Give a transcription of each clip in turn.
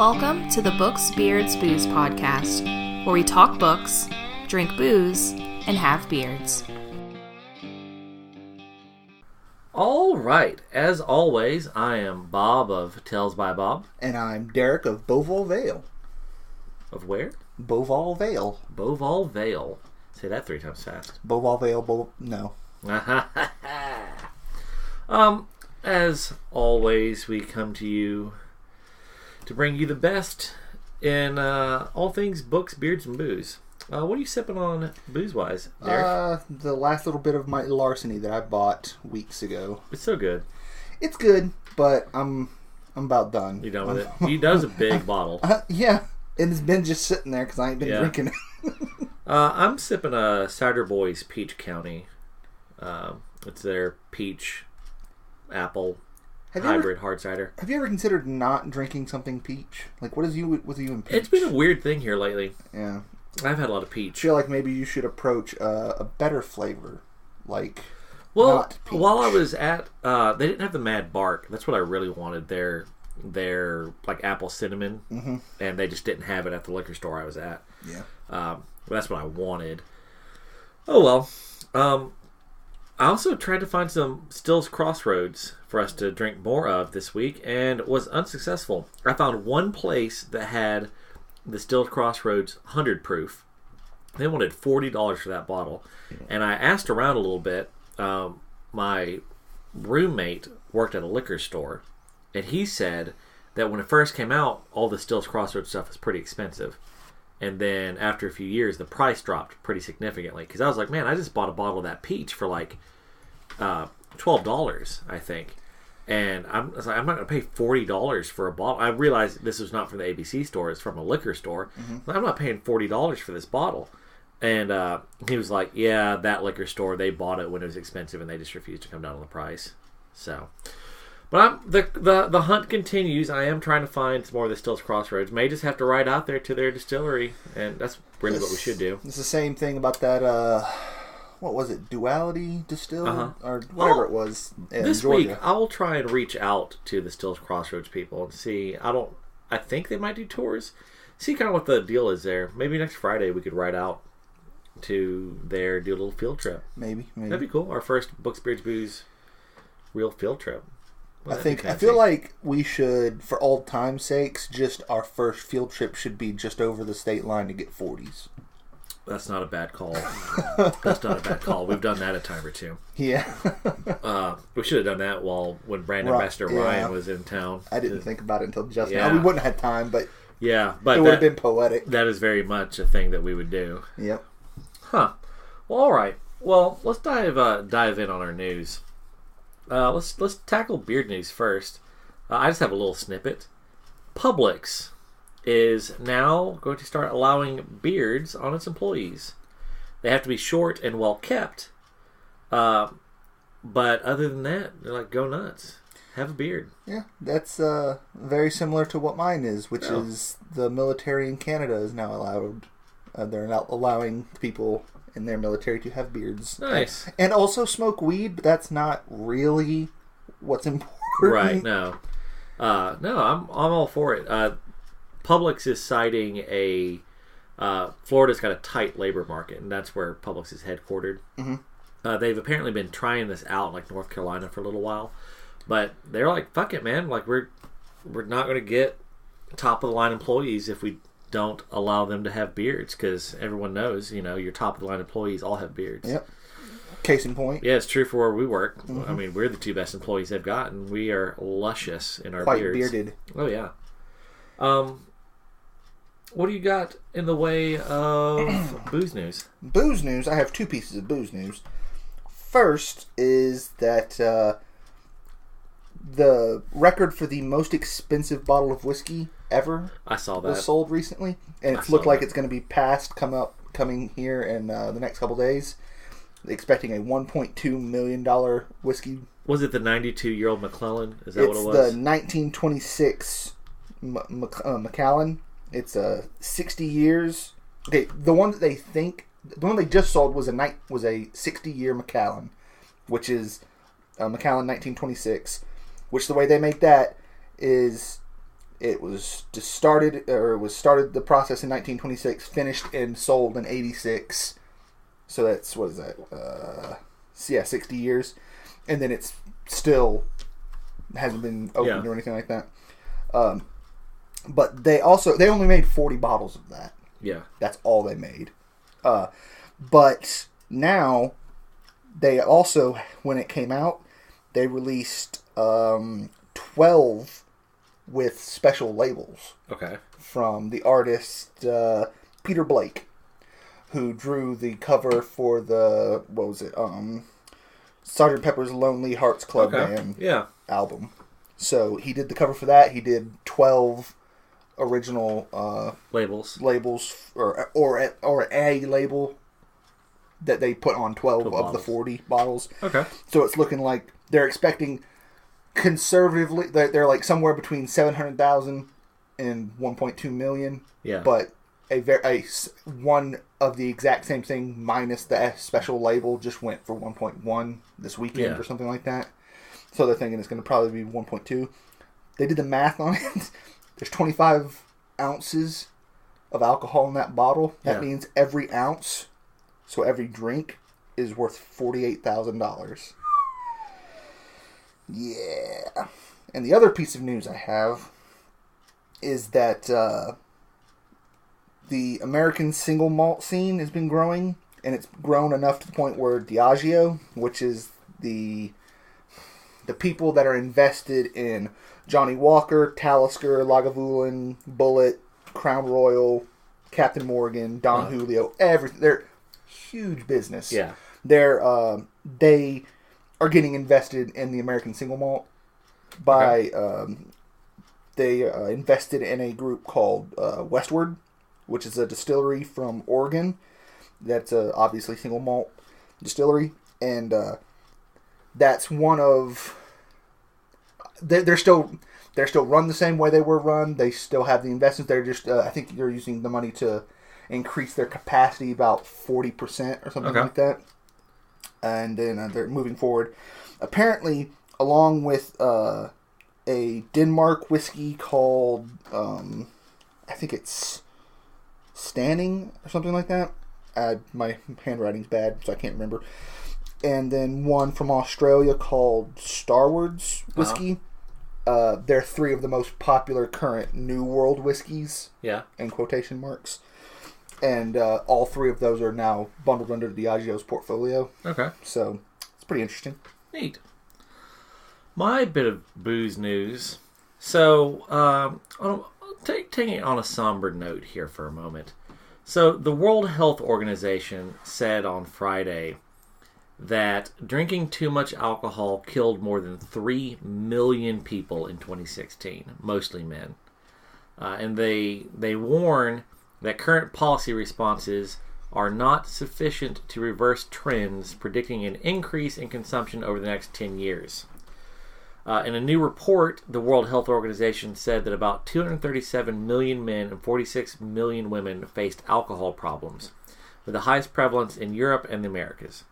Welcome to the Books, Beards, Booze podcast, where we talk books, drink booze, and have beards. All right. As always, I am Bob of Tales by Bob. And I'm Derek of Beauval Vale. Of where? Beauval Vale. Beauval Vale. Say that 3 times fast. Beauval Vale, no. As always, we come to you to bring you the best in all things books, beards, and booze. What are you sipping on booze-wise, Derek? The last little bit of my larceny that I bought weeks ago. It's so good. It's good, but I'm about done. You done with it? That was a big bottle. Yeah, and it's been just sitting there because I ain't been drinking it. I'm sipping a Cider Boys Peach County. It's their peach apple hybrid hard cider. Have you ever considered not drinking something peach? Like, what is you in peach? It's been a weird thing here lately. Yeah. I've had a lot of peach. I feel like maybe you should approach a better flavor, like not peach. While I was at, they didn't have the Mad Bark. That's what I really wanted. Their like apple cinnamon, and they just didn't have it at the liquor store I was at. Yeah. That's what I wanted. Oh well. I also tried to find some Stills Crossroads for us to drink more of this week, and was unsuccessful. I found one place that had the Stills Crossroads 100 proof. They wanted $40 for that bottle, and I asked around a little bit. My roommate worked at a liquor store, and he said that when it first came out, all the Stills Crossroads stuff was pretty expensive. And then after a few years, the price dropped pretty significantly. Because I was like, man, I just bought a bottle of that peach for like $12, I think. And I was like, I'm not going to pay $40 for a bottle. I realized this was not from the ABC store. It's from a liquor store. I'm not paying $40 for this bottle. And he was like, yeah, that liquor store, they bought it when it was expensive and they just refused to come down on the price. So... But the hunt continues. I am trying to find some more of the Stills Crossroads. May just have to ride out there to their distillery, and that's really what we should do. It's the same thing about that, what was it, Duality Distilled? Or whatever it was in this Georgia. week, I will try and reach out to the Stills Crossroads people and see. I think they might do tours. See kind of what the deal is there. Maybe next Friday we could ride out to there, do a little field trip. Maybe. That'd be cool. Our first Books, Beards, Booze real field trip. Well, I feel like we should, for old time's sakes, just our first field trip should be just over the state line to get 40s. That's not a bad call. We've done that a time or two. Yeah. We should have done that when Brandon Master Ryan was in town. I didn't think about it until just now. We wouldn't have had time, but it would have been poetic. That is very much a thing that we would do. Yep. Huh. Well, all right. Well, let's dive in on our news. Let's tackle beard news first. I just have a little snippet. Publix is now going to start allowing beards on its employees. They have to be short and well kept. But other than that, they're like, go nuts. Have a beard. Yeah, that's very similar to what mine is, which is the military in Canada is now allowed. They're not allowing people in their military to have beards. Nice. And also smoke weed, but that's not really what's important. Right, no. I'm all for it. Publix is citing Florida's got a tight labor market, and that's where Publix is headquartered. They've apparently been trying this out in like North Carolina for a little while, but they're like, fuck it, man. Like we're not going to get top of the line employees if we don't allow them to have beards, because everyone knows, your top of the line employees all have beards. Yep. Case in point. Yeah, it's true for where we work. I mean, we're the 2 best employees they've got, and we are luscious in our beards. Quite bearded. Oh, yeah. What do you got in the way of booze news? Booze news? I have 2 pieces of booze news. First is that the record for the most expensive bottle of whiskey ever was sold recently, and it's looked like it's going to be passed coming here in the next couple days. Expecting a $1.2 million whiskey. Was it the 92-year-old McClellan? Is that what it was? It's the 1926 Macallan. It's 60 years. Okay, the one they just sold was a 60-year Macallan, which is Macallan 1926. Which the way they make that is It was started the process in 1926, finished and sold in 86. So that's, what is that? 60 years. And then it's still hasn't been opened or anything like that. But they only made 40 bottles of that. Yeah. That's all they made. But now they also, when it came out, they released 12 with special labels. Okay. From the artist Peter Blake, who drew the cover for the, what was it? Sgt. Pepper's Lonely Hearts Club Band album. So he did the cover for that. He did 12 original labels, or a label that they put on 12 of the 40 bottles. Okay. So it's looking like they're expecting, conservatively, they're like somewhere between 700,000 and 1.2 million. Yeah. But one of the exact same thing minus the special label just went for 1.1 this weekend or something like that. So they're thinking it's going to probably be 1.2. They did the math on it. There's 25 ounces of alcohol in that bottle. That means every ounce, so every drink, is worth $48,000. Yeah. And the other piece of news I have is that the American single malt scene has been growing, and it's grown enough to the point where Diageo, which is the people that are invested in Johnny Walker, Talisker, Lagavulin, Bullet, Crown Royal, Captain Morgan, Don Julio, everything. They're huge business. Yeah. They are getting invested in the American single malt by they invested in a group called Westward, which is a distillery from Oregon. That's obviously single malt distillery, and that's one of. They're still run the same way they were run. They still have the investments. They're just I think they're using the money to increase their capacity about 40% or something like that. And then they're moving forward. Apparently, along with a Denmark whiskey called I think it's Standing or something like that. My handwriting's bad, so I can't remember. And then one from Australia called Starward's whiskey. They're three of the most popular current New World whiskeys. Yeah. In quotation marks. And all three of those are now bundled under Diageo's portfolio. Okay. So, it's pretty interesting. Neat. My bit of booze news. So, taking it on a somber note here for a moment. So, the World Health Organization said on Friday that drinking too much alcohol killed more than 3 million people in 2016, mostly men. And they warn that current policy responses are not sufficient to reverse trends, predicting an increase in consumption over the next 10 years. In a new report, the World Health Organization said that about 237 million men and 46 million women faced alcohol problems, with the highest prevalence in Europe and the Americas.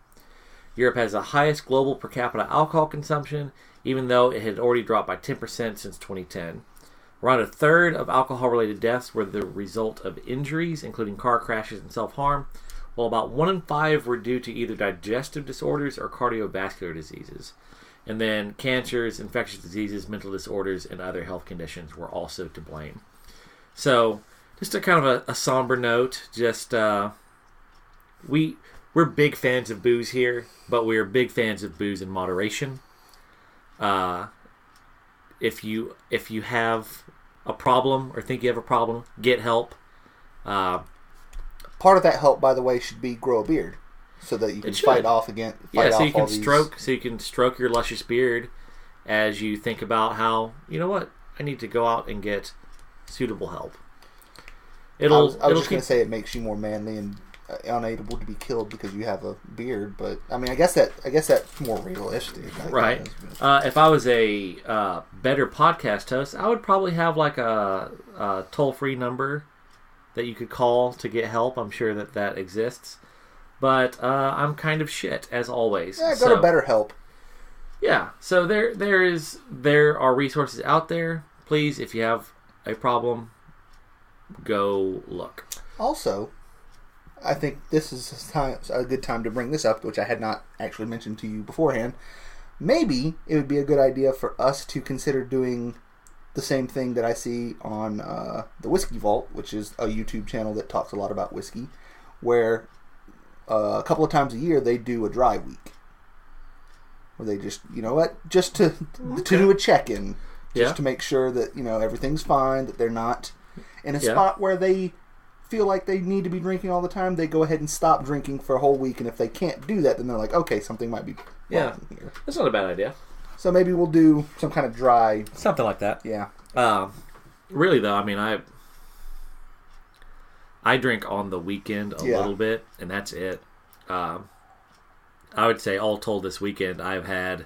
Europe has the highest global per capita alcohol consumption, even though it had already dropped by 10% since 2010. Around a third of alcohol-related deaths were the result of injuries, including car crashes and self-harm, while about 1 in 5 were due to either digestive disorders or cardiovascular diseases. And then cancers, infectious diseases, mental disorders, and other health conditions were also to blame. So, just a kind of a somber note. Just we're big fans of booze here, but we're big fans of booze in moderation. If you have a problem or think you have a problem, get help. Part of that help, by the way, should be grow a beard, so that you can fight off again. So you can stroke your luscious beard as you think about how, you know what, I need to go out and get suitable help. I was just going to say it makes you more manly and unable to be killed because you have a beard, but I mean, I guess that's more realistic, right? If I was a better podcast host, I would probably have like a toll-free number that you could call to get help. I'm sure that exists, but I'm kind of shit as always. Yeah, go to BetterHelp. Yeah, so there are resources out there. Please, if you have a problem, go look. Also, I think this is a good time to bring this up, which I had not actually mentioned to you beforehand. Maybe it would be a good idea for us to consider doing the same thing that I see on the Whiskey Vault, which is a YouTube channel that talks a lot about whiskey, where a couple of times a year they do a dry week. Where they just, just to do a check-in. Just to make sure that, everything's fine, that they're not in a spot where they feel like they need to be drinking all the time. They go ahead and stop drinking for a whole week, and if they can't do that, then they're like, okay, something might be wrong here. That's not a bad idea. So maybe we'll do some kind of dry... Something like that. Yeah. Really, though, I mean, I drink on the weekend a little bit, and that's it. I would say, all told, this weekend, I've had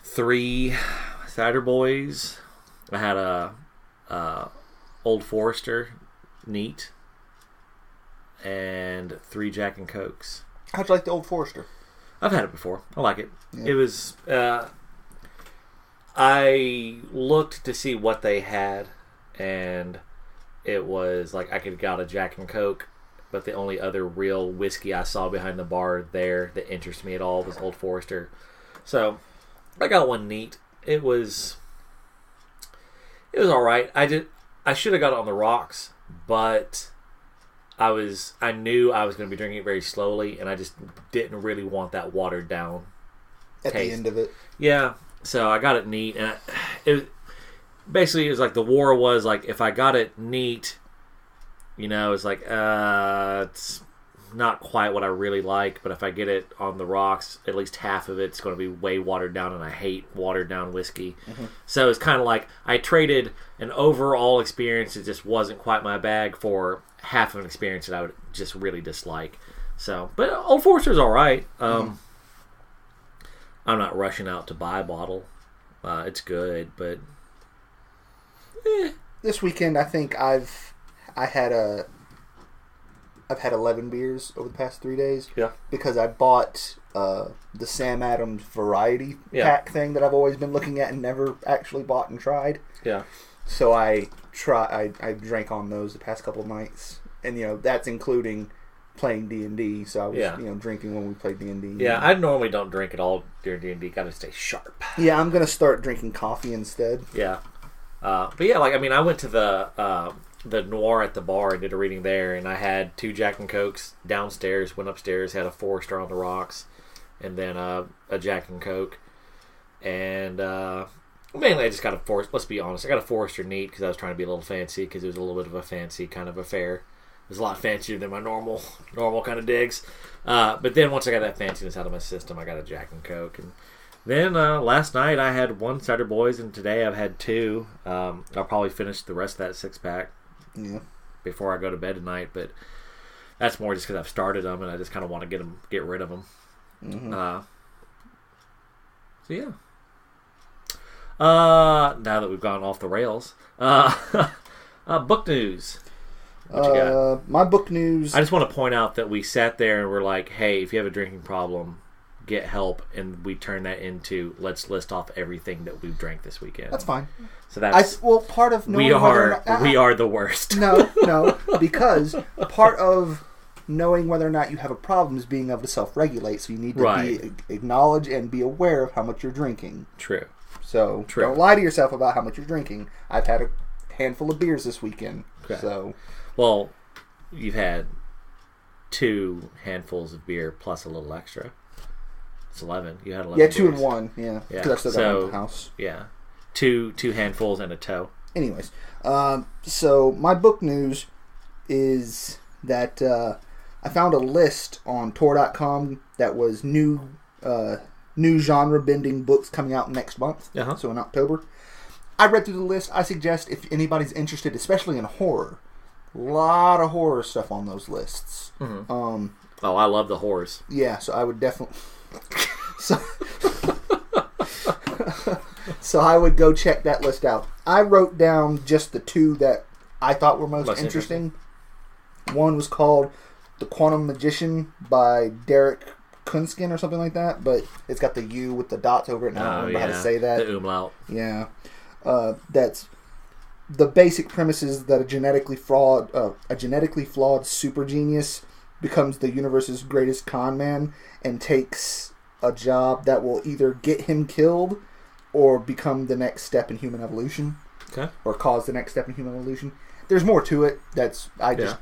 3 Cider Boys. I had a Old Forester neat, and 3 Jack and Cokes. How'd you like the Old Forester? I've had it before. I like it. Yeah. It was... I looked to see what they had, and it was like I could have got a Jack and Coke, but the only other real whiskey I saw behind the bar there that interested me at all was Old Forester. So I got one neat. It was all right. I should have got it on the rocks, but I knew I was going to be drinking it very slowly, and I just didn't really want that watered down at taste. The end of it. Yeah. So I got it neat, and it was like the war was like, if I got it neat, it's like it's not quite what I really like, but if I get it on the rocks, at least half of it's going to be way watered down, and I hate watered down whiskey. Mm-hmm. So it's kind of like I traded an overall experience that just wasn't quite my bag for half of an experience that I would just really dislike. So, but Old Forester's all right. I'm not rushing out to buy a bottle. It's good, but this weekend I think I've had 11 beers over the past 3 days. Yeah. Because I bought the Sam Adams variety pack thing that I've always been looking at and never actually bought and tried. Yeah. So I drank on those the past couple of nights, and that's including playing D&D. So I was drinking when we played D&D. Yeah, I normally don't drink at all during D&D. Got to stay sharp. Yeah, I'm gonna start drinking coffee instead. Yeah. But yeah, I went to the Noir at the bar and did a reading there, and I had 2 Jack and Cokes downstairs, went upstairs, had a Forester on the rocks, and then a Jack and Coke. And mainly I just got a Forester, let's be honest, I got a Forester neat because I was trying to be a little fancy, because it was a little bit of a fancy kind of affair. It was a lot fancier than my normal kind of digs. But then once I got that fanciness out of my system, I got a Jack and Coke. And then last night I had 1 Cider Boys, and today I've had 2. I'll probably finish the rest of that 6-pack before I go to bed tonight. But that's more just because I've started them, and I just kind of want to get rid of them. Mm-hmm. So yeah. Now that we've gone off the rails, book news. What you got? My book news. I just want to point out that we sat there and we're like, hey, if you have a drinking problem, get help, and we turn that into let's list off everything that we've drank this weekend. That's fine. So that's part of knowing we are the worst. No, because part of knowing whether or not you have a problem is being able to self-regulate. So you need to acknowledge and be aware of how much you're drinking. True. So don't lie to yourself about how much you're drinking. I've had a handful of beers this weekend. Okay. So. Well, you've had 2 handfuls of beer plus a little extra. It's 11. You had 11. Yeah, 2 and 1. Yeah, because I still got one in the house. Yeah, two handfuls and a toe. Anyways, so my book news is that I found a list on Tor.com that was new genre bending books coming out next month. Uh-huh. So in October, I read through the list. I suggest if anybody's interested, especially in horror. A lot of horror stuff on those lists. Mm-hmm. I love the horrors. Yeah, so I would definitely... So I would go check that list out. I wrote down just the 2 that I thought were most interesting. One was called The Quantum Magician by Derek Kunskin or something like that, but it's got the U with the dots over it, and I don't remember how to say that. The umlaut. Yeah. That's the basic premise is that a genetically flawed super genius becomes the universe's greatest con man and takes a job that will either get him killed or become the next step in human evolution. Okay. Or cause the next step in human evolution. There's more to it. I just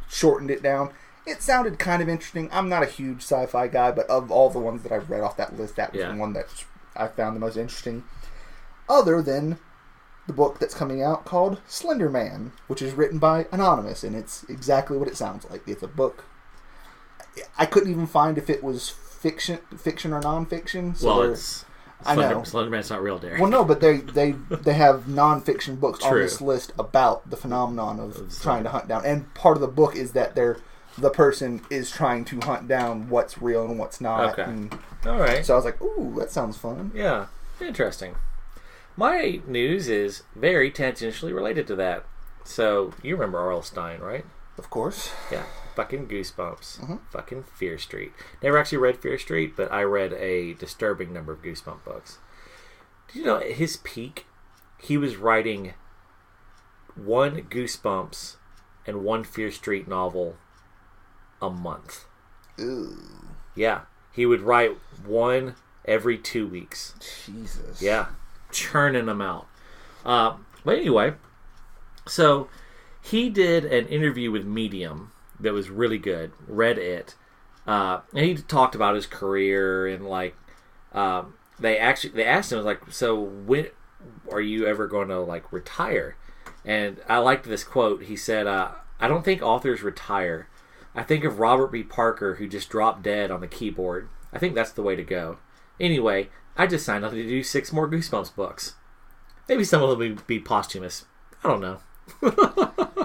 shortened it down. It sounded kind of interesting. I'm not a huge sci-fi guy, but of all the ones that I've read off that list, that was the one that I found the most interesting. Other than the book that's coming out called Slender Man, which is written by Anonymous, and it's exactly what it sounds like. It's a book. I couldn't even find if it was fiction or non-fiction. So Slender Man's not real, Derek. Well, no, but they have non-fiction books on this list about the phenomenon of trying to hunt down. And part of the book is that the person is trying to hunt down what's real and what's not. Okay. And all right. so I was like, ooh, that sounds fun. Yeah. Interesting. My news is very tangentially related to that. So, you remember R.L. Stine, right? Of course. Yeah. Fucking Goosebumps. Mm-hmm. Fucking Fear Street. Never actually read Fear Street, but I read a disturbing number of Goosebump books. Did you know at his peak, he was writing one Goosebumps and one Fear Street novel a month. Ooh. Yeah. He would write one every 2 weeks. Jesus. Yeah. Churning them out. But anyway, so he did an interview with Medium that was really good. Read it. And he talked about his career and like they asked him like, so when are you ever going to like retire? And I liked this quote. He said, I don't think authors retire. I think of Robert B. Parker, who just dropped dead on the keyboard. I think that's the way to go. Anyway, I just signed up to do 6 more Goosebumps books. Maybe some of them will be posthumous. I don't know.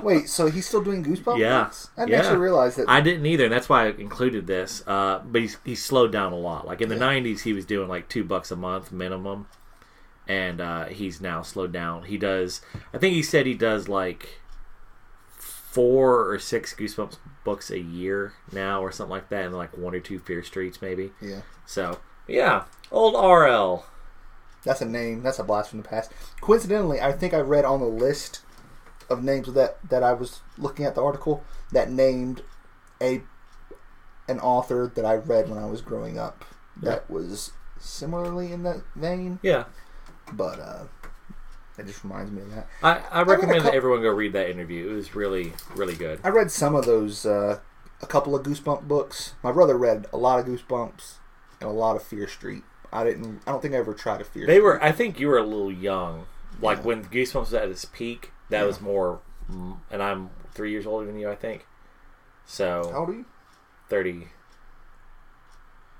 Wait, so he's still doing Goosebumps books? I didn't actually realize that. I didn't either, and that's why I included this. But he's slowed down a lot. Like in the 90s, he was doing like $2 a month minimum. And he's now slowed down. He does, I think he said he does like 4 or 6 Goosebumps books a year now or something like that, and like 1 or 2 Fear Streets maybe. Yeah. So, yeah, old RL. That's a name. That's a blast from the past. Coincidentally, I think I read on the list of names that I was looking at the article that named an author that I read when I was growing up that was similarly in that vein. Yeah. But that just reminds me of that. I recommend that everyone go read that interview. It was really, really good. I read some of those, a couple of Goosebump books. My brother read a lot of Goosebumps and a lot of Fear Street. I don't think I ever tried a Fear Street. I think you were a little young. Like when Goosebumps was at its peak, that was more, and I'm 3 years older than you, I think. So. How old are you? 30.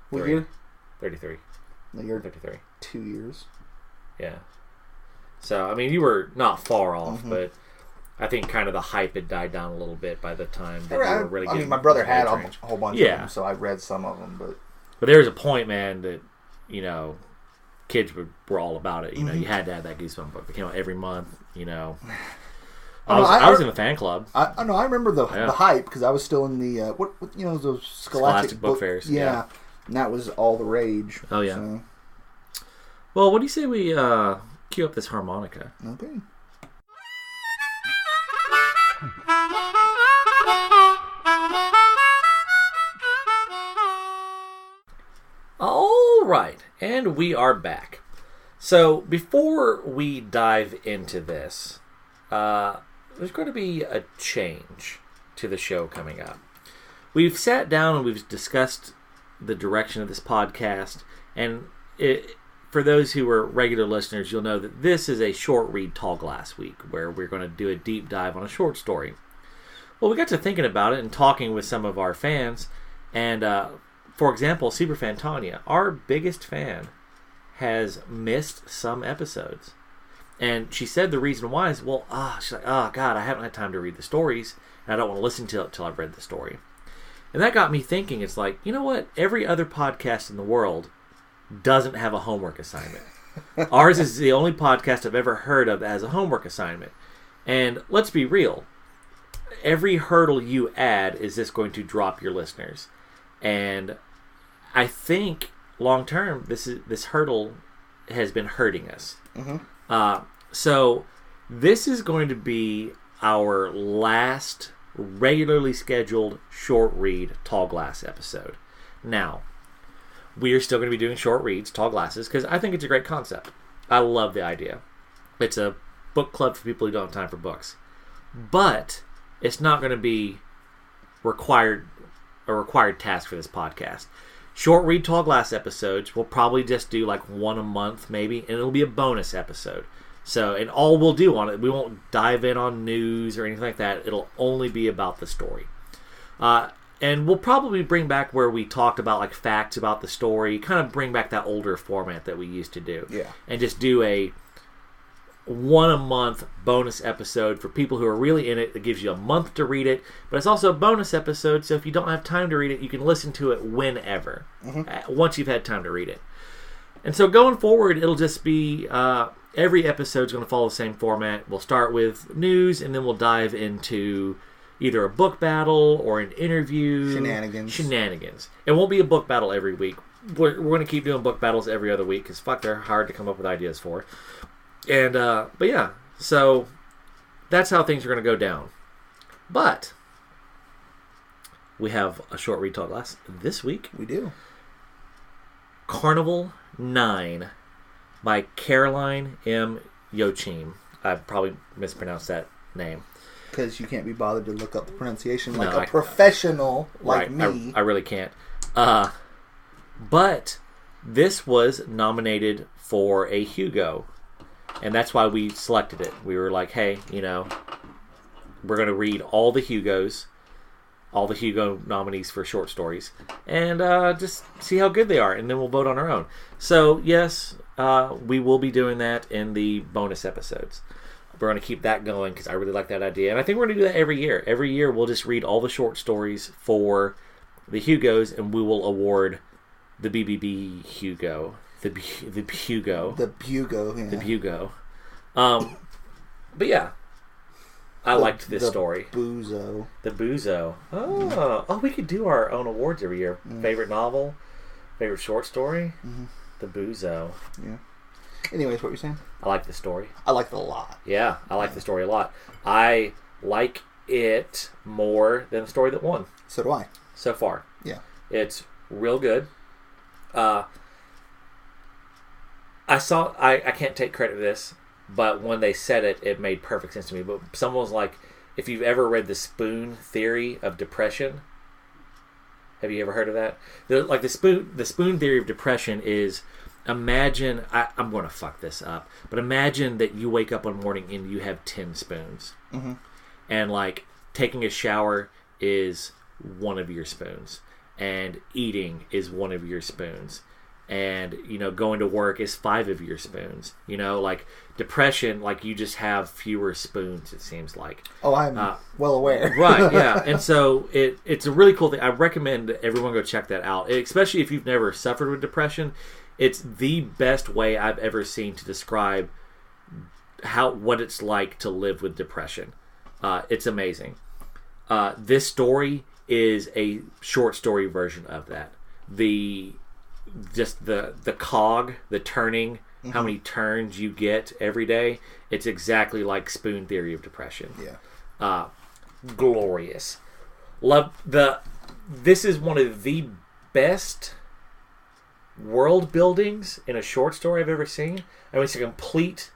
What year? 33. No, you're 33. 2 years. Yeah. So, I mean, you were not far off, but I think kind of the hype had died down a little bit by the time that you were really getting... I mean, my brother had a whole bunch of them, so I read some of them, but... But there was a point, man, that, you know, kids were all about it. You know, you had to have that Goosebumps book. It came out every month, you know. I was in the fan club. I know. I remember the hype because I was still in the those Scholastic book fairs. Yeah, and that was all the rage. Oh yeah. So. Well, what do you say we cue up this harmonica? Okay. All right, and we are back. So before we dive into this, there's going to be a change to the show coming up. We've sat down and we've discussed the direction of this podcast, and for those who are regular listeners, you'll know that this is a short read tall glass week where we're going to do a deep dive on a short story. Well, we got to thinking about it and talking with some of our fans, and for example, Superfan Tanya, our biggest fan, has missed some episodes. And she said the reason why is, she's like, God, I haven't had time to read the stories, and I don't want to listen to it till I've read the story. And that got me thinking, it's like, you know what? Every other podcast in the world doesn't have a homework assignment. Ours is the only podcast I've ever heard of that has a homework assignment. And let's be real. Every hurdle you add is this going to drop your listeners. And I think long term, this hurdle has been hurting us. Mm-hmm. So This is going to be our last regularly scheduled short read Tall Glass episode. Now, we are still going to be doing short reads, Tall Glasses, because I think it's a great concept. I love the idea. It's a book club for people who don't have time for books. But it's not going to be a required task for this podcast. Short read Tall Glass episodes, we'll probably just do like one a month maybe, and it'll be a bonus episode. So, and all we'll do on it, we won't dive in on news or anything like that. It'll only be about the story. And we'll probably bring back where we talked about like facts about the story, kind of bring back that older format that we used to do. Yeah. And just do a one a month bonus episode for people who are really in it. It gives you a month to read it, but it's also a bonus episode, so if you don't have time to read it, you can listen to it whenever, once you've had time to read it. And so going forward, it'll just be every episode's going to follow the same format. We'll start with news, and then we'll dive into either a book battle or an interview. Shenanigans. It won't be a book battle every week. We're going to keep doing book battles every other week, because fuck, they're hard to come up with ideas for. And, but yeah, so that's how things are going to go down. But we have a short read Tall Glass this week. We do. Carnival 9 by Caroline M. Yochim. I probably mispronounced that name. Because you can't be bothered to look up the pronunciation like a professional like right, me. I really can't. But this was nominated for a Hugo. And that's why we selected it. We were like, hey, we're going to read all the Hugos, all the Hugo nominees for short stories, and just see how good they are, and then we'll vote on our own. So, yes, we will be doing that in the bonus episodes. We're going to keep that going because I really like that idea. And I think we're going to do that every year. Every year we'll just read all the short stories for the Hugos, and we will award the BBB Hugo. The Bugo. The Bugo, yeah. The Bugo. But yeah, I liked this story. Buzo. The Buzo. Oh, we could do our own awards every year. Favorite novel, favorite short story. The Buzo. Yeah. Anyways, what were you saying? I like the story. I like it a lot. Yeah, I like the story a lot. I like it more than the story that won. So do I. So far. Yeah. It's real good. I can't take credit for this, but when they said it, it made perfect sense to me. But someone was like, if you've ever read the Spoon Theory of Depression, have you ever heard of that? The Spoon Theory of Depression is, imagine, I'm going to fuck this up, but imagine that you wake up one morning and you have 10 spoons. And like taking a shower is one of your spoons, and eating is one of your spoons. And, going to work is 5 of your spoons. Like depression, like you just have fewer spoons, it seems like. Oh, I'm well aware. Right, yeah. And so it's a really cool thing. I recommend everyone go check that out, especially if you've never suffered with depression. It's the best way I've ever seen to describe what it's like to live with depression. It's amazing. This story is a short story version of that. The cog, the turning, how many turns you get every day, it's exactly like Spoon Theory of Depression. Yeah. Glorious. This is one of the best world buildings in a short story I've ever seen. I mean, it's a complete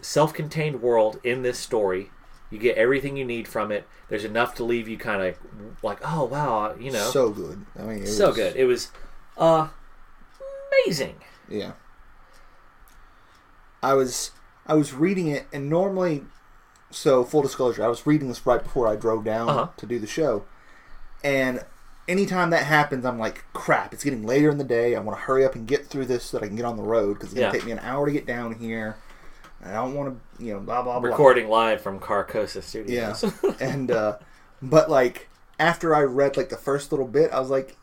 self-contained world in this story. You get everything you need from it. There's enough to leave you kind of like, oh wow, so good. I mean, good. It was amazing. Yeah. I was reading it, and normally, so full disclosure, I was reading this right before I drove down to do the show, and anytime that happens, I'm like, crap, it's getting later in the day. I want to hurry up and get through this so that I can get on the road, because it's going to take me an hour to get down here. And I don't want to, blah, blah, blah. Recording live from Carcosa Studios. Yeah. And, but like, after I read like the first little bit, I was like,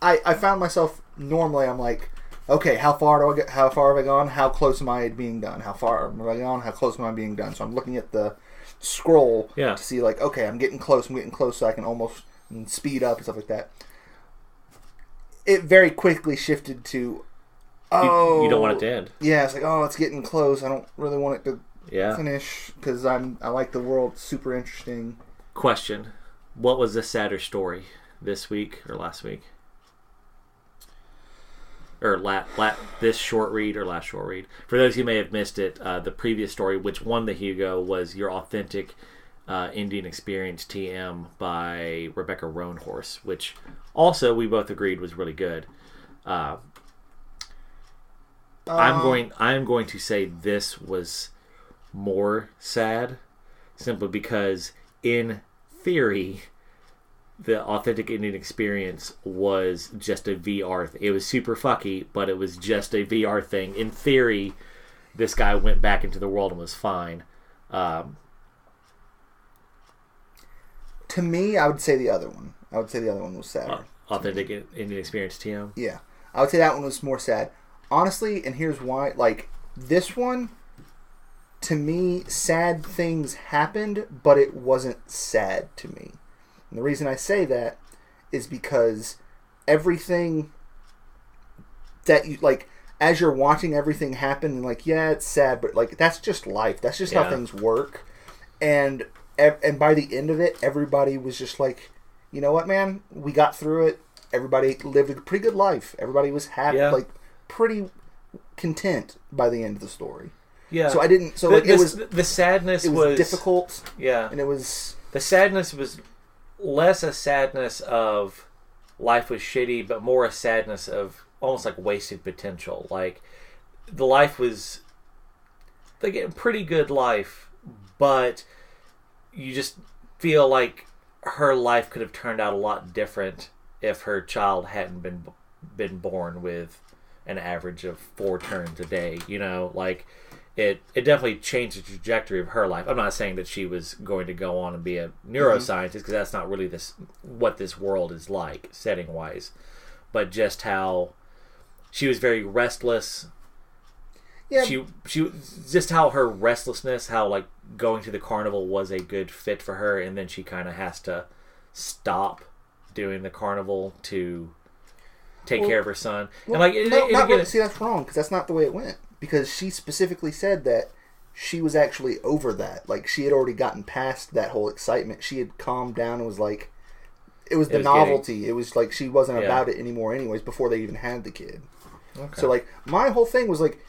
I found myself, normally I'm like, okay, how far have I gone? How close am I to being done? How far have I gone? How close am I being done? So I'm looking at the scroll to see like, okay, I'm getting close, so I can almost speed up and stuff like that. It very quickly shifted to, you don't want it to end. Yeah, it's like, oh, it's getting close. I don't really want it to finish because I like the world. Super interesting. Question: what was the sadder story this week or last week? Or this short read or last short read. For those who may have missed it, the previous story, which won the Hugo, was Your Authentic Indian Experience TM by Rebecca Roanhorse, which also we both agreed was really good. I'm going to say this was more sad, simply because in theory, the Authentic Indian Experience was just a VR thing. It was super fucky, but it was just a VR thing. In theory, this guy went back into the world and was fine. To me, I would say the other one. I would say the other one was sadder. Authentic Indian Experience TM? Yeah. I would say that one was more sad. Honestly, and here's why. Like, this one, to me, sad things happened, but it wasn't sad to me. And the reason I say that is because everything that you, like, as you're watching everything happen, and like, yeah, it's sad, but like, that's just life. That's just how things work. And by the end of it, everybody was just like, you know what, man? We got through it. Everybody lived a pretty good life. Everybody was happy, like, pretty content by the end of the story. Yeah. So I didn't. So it was the sadness. It was difficult. Yeah. And it was the sadness was less a sadness of life was shitty, but more a sadness of almost like wasted potential. Like, the life was like a pretty good life, but you just feel like her life could have turned out a lot different if her child hadn't been born with an average of 4 turns a day. You know, like, it definitely changed the trajectory of her life. I'm not saying that she was going to go on and be a neuroscientist, because that's not really what this world is like, setting-wise. But just how she was very restless. Yeah. She just how her restlessness, how, like, going to the carnival was a good fit for her, and then she kind of has to stop doing the carnival to take care of her son. Well, and like, see, that's wrong, because that's not the way it went. Because she specifically said that she was actually over that. Like, she had already gotten past that whole excitement. She had calmed down and was like, it was the novelty. It was like she wasn't about it anymore anyways, before they even had the kid. Okay. So, like, my whole thing was like,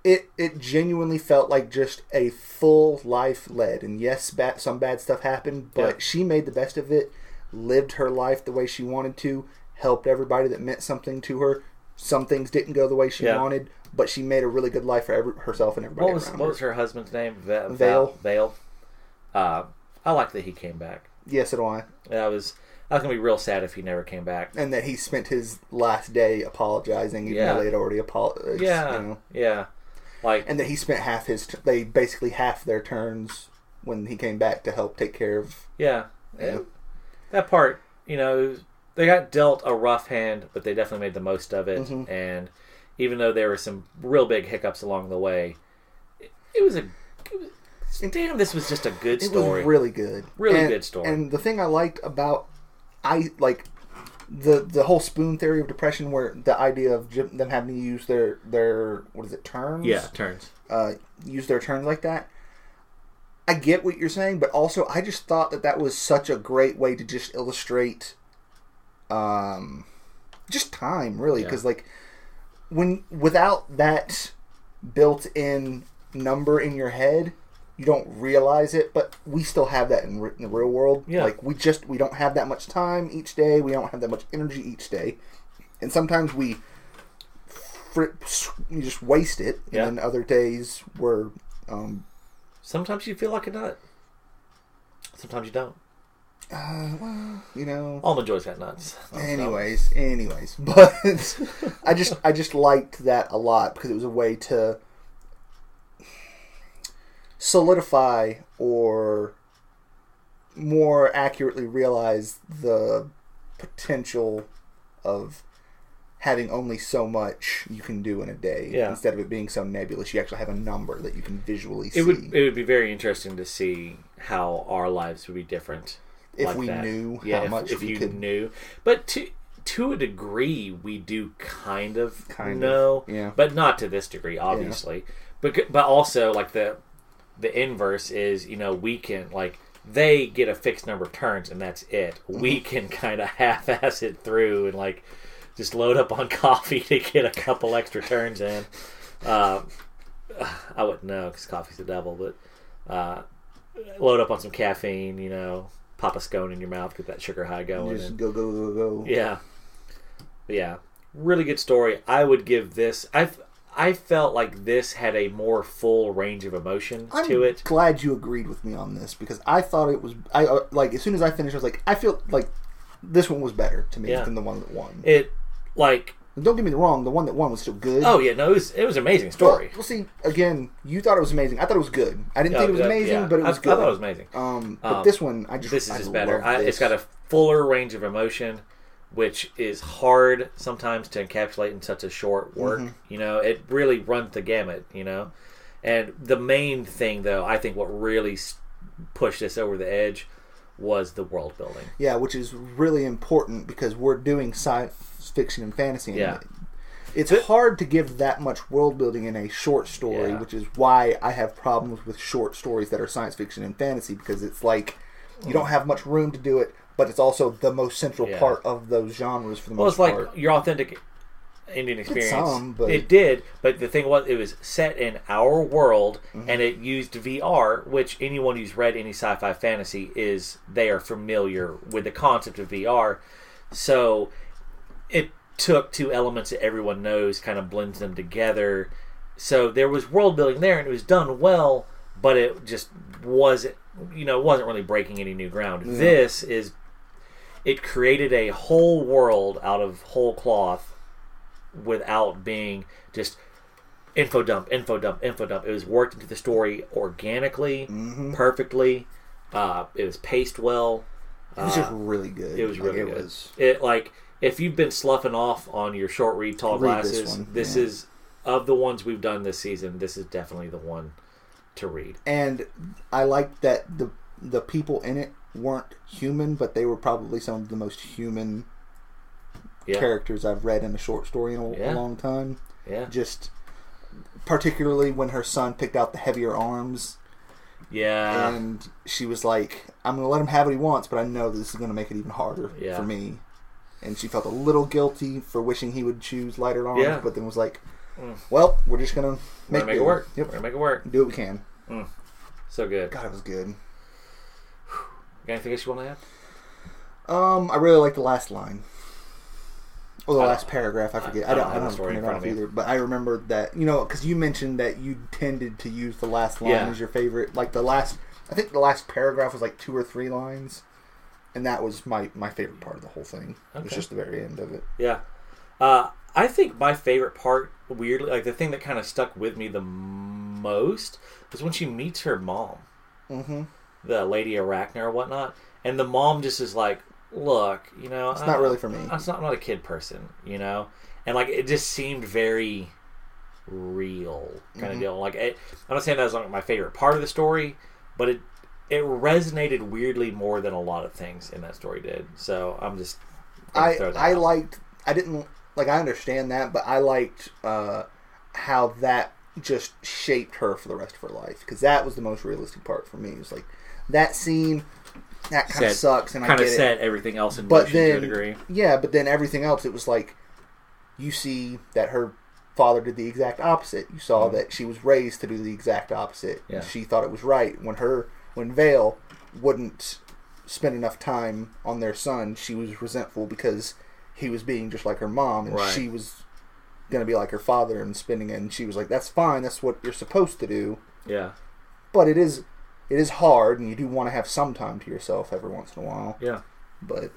it genuinely felt like just a full life led. And yes, some bad stuff happened, but she made the best of it, lived her life the way she wanted to, helped everybody that meant something to her. Some things didn't go the way she wanted, but she made a really good life for herself and everybody around her. What was her husband's name? Vale. Vale. I like that he came back. Yes, so do I. I was going to be real sad if he never came back. And that he spent his last day apologizing, even though they had already apologized. Yeah, you know? Yeah. Like, and that he spent they basically half their turns when he came back to help take care of... Yeah. That part, you know, they got dealt a rough hand, but they definitely made the most of it. Mm-hmm. And even though there were some real big hiccups along the way, damn, this was just a good story. It was really good. Really good story. And the thing I liked about... the whole spoon theory of depression, where the idea of them having to use their what is it, turns? Yeah, turns. Use their turns like that. I get what you're saying, but also I just thought that was such a great way to just illustrate just time, really. Because, like, without that built-in number in your head, you don't realize it, but we still have that in the real world. Yeah. Like, we don't have that much time each day. We don't have that much energy each day. And sometimes you just waste it. And then other days we're... sometimes you feel like a nut. Sometimes you don't. Well, you know... Almond Joy's got nuts. Anyways. But I just liked that a lot, because it was a way to solidify or more accurately realize the potential of having only so much you can do in a day. Instead of it being so nebulous, you actually have a number that you can visually see. It would be very interesting to see how our lives would be different if we knew how much if we you could. knew. But to a degree, we do kind of know, but not to this degree, obviously. Yeah. But also, like, the inverse is, we can, like, they get a fixed number of turns, and that's it. We can kind of half-ass it through and, like, just load up on coffee to get a couple extra turns in. I wouldn't know, because coffee's the devil, but load up on some caffeine, pop a scone in your mouth, get that sugar high going. Just go. Yeah. But yeah. Really good story. I would give this... I felt like this had a more full range of emotion to it. I'm glad you agreed with me on this, because I thought it was... as soon as I finished, I was like, I feel like this one was better to me than the one that won. Don't get me wrong, the one that won was still good. Oh, yeah, no, it was an amazing story. Well, see, again, you thought it was amazing. I thought it was good. I didn't think it was amazing, but it was good. I thought it was amazing. But this one, This is just better. It's got a fuller range of emotion, which is hard sometimes to encapsulate in such a short work. It really runs the gamut, And the main thing, though, I think what really pushed this over the edge was the world building. Yeah, which is really important because we're doing science fiction and fantasy. Yeah. It's hard to give that much world building in a short story, which is why I have problems with short stories that are science fiction and fantasy, because it's like you don't have much room to do it, but it's also the most central part of those genres for the most part. Well, it's like your authentic Indian experience. But it did, but the thing was, it was set in our world, and it used VR, which anyone who's read any sci-fi fantasy they are familiar with the concept of VR. So it took two elements that everyone knows, kind of blends them together. So there was world building there, and it was done well, but it just wasn't really breaking any new ground. Yeah. It created a whole world out of whole cloth without being just info dump. It was worked into the story organically, perfectly. It was paced well. It was just really good. It was really good. If you've been sloughing off on your short read tall glasses, this is, of the ones we've done this season, this is definitely the one to read. And I like that the people in it weren't human, but they were probably some of the most human characters I've read in a short story in a long time. Yeah. Just particularly when her son picked out the heavier arms. Yeah. And she was like, I'm going to let him have what he wants, but I know this is going to make it even harder for me. And she felt a little guilty for wishing he would choose lighter arms, but then was like, well, we're just going to make it work. Yep. We're going to make it work. Do what we can. So good. God, it was good. Got anything else you want to add? I really like the last line. Or the last paragraph, I forget. I don't print it off either. But I remember that, because you mentioned that you tended to use the last line as your favorite. Like I think the last paragraph was like 2 or 3 lines. And that was my favorite part of the whole thing. Okay. It was just the very end of it. Yeah. I think my favorite part, weirdly, like the thing that kind of stuck with me the most, was when she meets her mom. The Lady Arachna or whatnot. And the mom just is like, look, it's not really for me. I'm not a kid person, And like it just seemed very real kind of deal. Like I'm not saying that was like my favorite part of the story, but it resonated weirdly more than a lot of things in that story did. So I'm just I understand that, but I liked how that just shaped her for the rest of her life, because that was the most realistic part for me. It was like that scene. That kind of sucks, and I get it. Kind of set everything else in motion to a degree. Yeah, but then everything else, it was like, you see that her father did the exact opposite. You saw that she was raised to do the exact opposite. Yeah. She thought it was right. When Vale wouldn't spend enough time on their son, she was resentful because he was being just like her mom, and she was going to be like her father and spending it, and she was like, that's fine, that's what you're supposed to do. Yeah. But it is hard, and you do want to have some time to yourself every once in a while. Yeah. But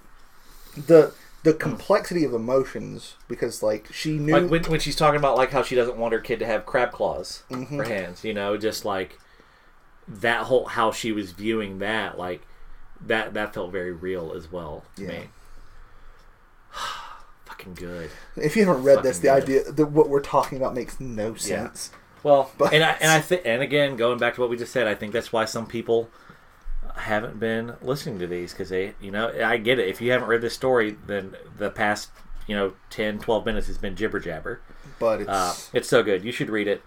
the complexity of emotions, because like she knew, like when she's talking about like how she doesn't want her kid to have crab claws for hands, just like that whole how she was viewing that, like that felt very real as well to me. Fucking good. If you haven't read this, the idea that what we're talking about makes no sense. Well, and I think, and again, going back to what we just said, I think that's why some people haven't been listening to these because they, I get it. If you haven't read this story, then the past, 10, 12 minutes has been jibber jabber. But it's so good. You should read it.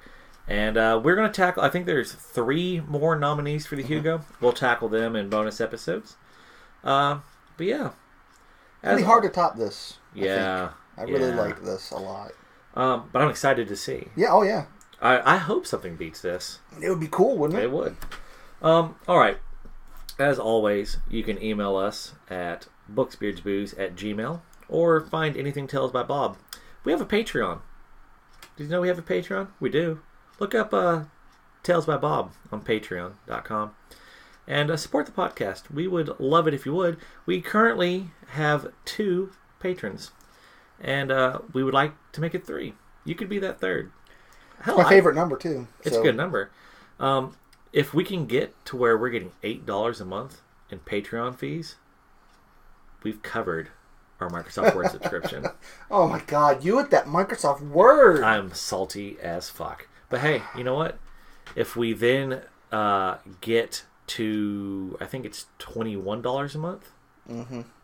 And we're going to tackle, I think there's 3 more nominees for the Hugo. We'll tackle them in bonus episodes. But yeah. It's really hard to top this. Yeah. I really liked this a lot. But I'm excited to see. Yeah, oh yeah. I hope something beats this. It would be cool, wouldn't it? It would. All right. As always, you can email us at booksbeardsbooze@gmail.com or find anything Tales by Bob. We have a Patreon. Did you know we have a Patreon? We do. Look up Tales by Bob on patreon.com and support the podcast. We would love it if you would. We currently have 2 patrons, and we would like to make it 3. You could be that 3rd. Hell, it's my favorite number, too. It's a good number. If we can get to where we're getting $8 a month in Patreon fees, we've covered our Microsoft Word subscription. Oh my God, you with that Microsoft Word! I'm salty as fuck. But hey, you know what? If we then get to, I think it's $21 a month,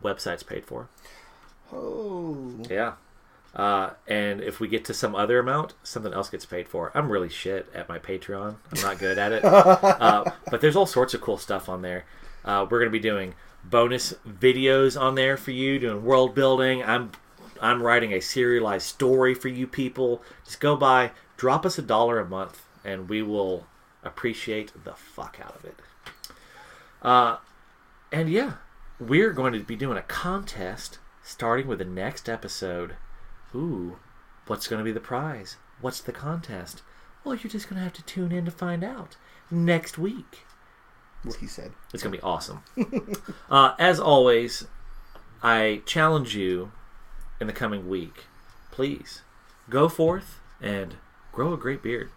website's paid for. Oh. Yeah. And if we get to some other amount, something else gets paid for. I'm really shit at my Patreon. I'm not good at it. But there's all sorts of cool stuff on there. We're going to be doing bonus videos on there for you, doing world building. I'm writing a serialized story for you people. Just go by, drop us $1 a month, and we will appreciate the fuck out of it. And yeah, we're going to be doing a contest starting with the next episode. Ooh, what's going to be the prize? What's the contest? Well, you're just going to have to tune in to find out next week. What he said. It's going to be awesome. As always, I challenge you in the coming week. Please, go forth and grow a great beard.